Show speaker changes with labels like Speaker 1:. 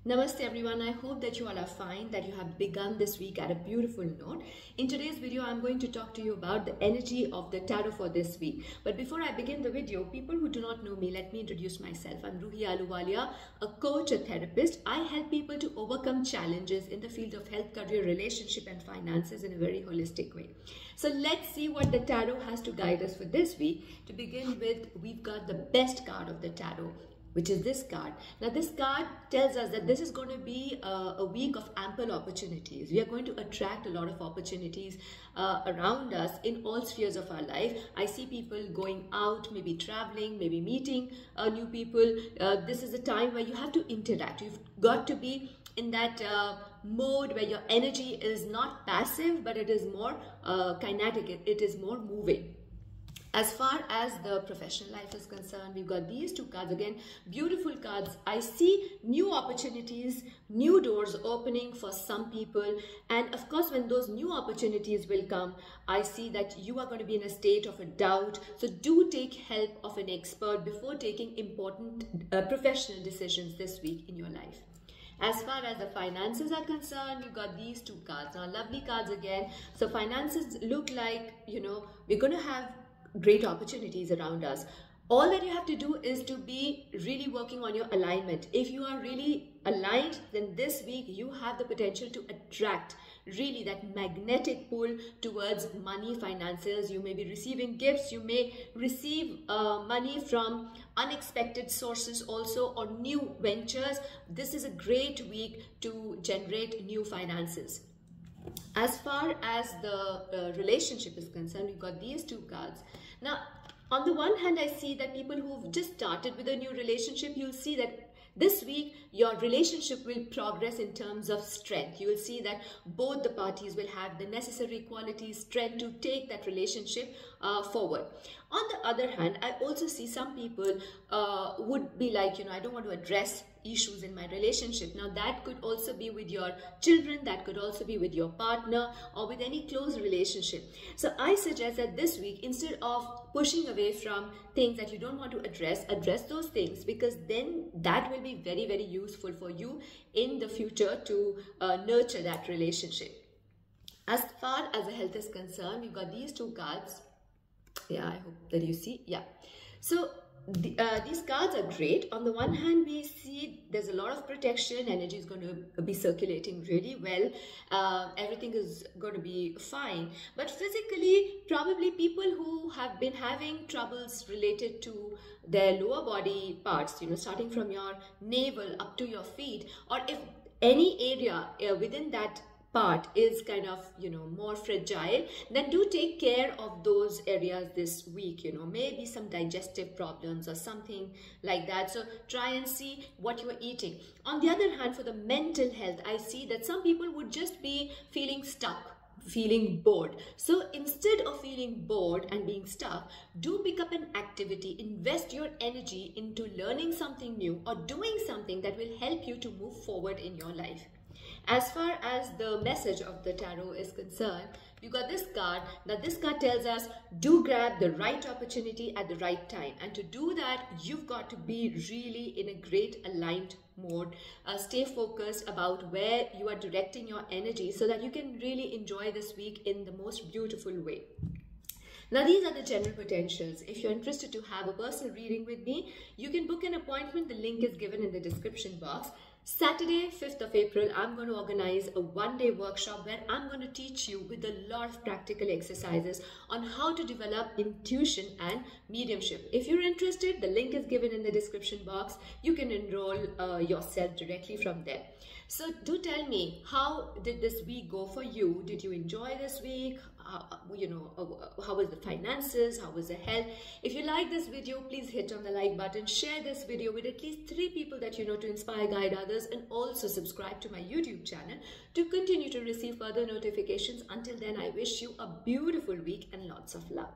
Speaker 1: Namaste everyone, I hope that you all are fine, that you have begun this week at a beautiful note. In today's video, I'm going to talk to you about the energy of the tarot for this week. But before I begin the video, people who do not know me, let me introduce myself. I'm Ruhi Ahluwalia, a coach, a therapist. I help people to overcome challenges in the field of health, career, relationship and finances in a very holistic way. So let's see what the tarot has to guide us for this week. To begin with, we've got the best card of the tarot, which is this card. Now this card tells us that this is going to be a week of ample opportunities. We are going to attract a lot of opportunities around us in all spheres of our life. I see people going out, maybe traveling, maybe meeting new people. This is a time where you have to interact. You've got to be in that mode where your energy is not passive, but it is more kinetic, it is more moving. As far as the professional life is concerned, we've got these two cards. Again, beautiful cards. I see new opportunities, new doors opening for some people. And of course, when those new opportunities will come, I see that you are going to be in a state of a doubt. So do take help of an expert before taking important professional decisions this week in your life. As far as the finances are concerned, we've got these two cards. Now, lovely cards again. So finances look like, we're going to have great opportunities around us. All that you have to do is to be really working on your alignment. If you are really aligned, then this week you have the potential to attract really that magnetic pull towards money, finances. You may be receiving gifts, you may receive money from unexpected sources also, or new ventures. This is a great week to generate new finances. As far as the relationship is concerned, we've got these two cards. Now, on the one hand, I see that people who've just started with a new relationship, you'll see that this week, your relationship will progress in terms of strength. You will see that both the parties will have the necessary qualities, strength to take that relationship forward. On the other hand, I also see some people would be like, I don't want to address issues in my relationship. Now that could also be with your children, that could also be with your partner or with any close relationship. So I suggest that this week, instead of pushing away from things that you don't want to address those things, because then that will be very, very useful for you in the future to nurture that relationship. As far as the health is concerned, we've got these two cards. Yeah, I hope that you see. Yeah. So these cards are great. On the one hand, we see there's a lot of protection. Energy is going to be circulating really well. Everything is going to be fine. But physically, probably people who have been having troubles related to their lower body parts, starting from your navel up to your feet, or if any area within that part is kind of more fragile, then do take care of those areas this week. Maybe some digestive problems or something like that. So try and see what you are eating. On the other hand, for the mental health, I see that some people would just be feeling stuck, feeling bored. So instead of feeling bored and being stuck, do pick up an activity, invest your energy into learning something new or doing something that will help you to move forward in your life. As far as the message of the tarot is concerned, you got this card. Now this card tells us, do grab the right opportunity at the right time. And to do that, you've got to be really in a great aligned mode. Stay focused about where you are directing your energy so that you can really enjoy this week in the most beautiful way. Now, these are the general potentials. If you're interested to have a personal reading with me, you can book an appointment. The link is given in the description box. Saturday, 5th of April, I'm going to organize a one-day workshop where I'm going to teach you with a lot of practical exercises on how to develop intuition and mediumship. If you're interested, the link is given in the description box. You can enroll yourself directly from there. So do tell me, how did this week go for you? Did you enjoy this week? How was the finances? How was the health? If you like this video, please hit on the like button. Share this video with at least 3 people that you know to inspire, guide others, and also subscribe to my YouTube channel to continue to receive further notifications. Until then, I wish you a beautiful week and lots of love.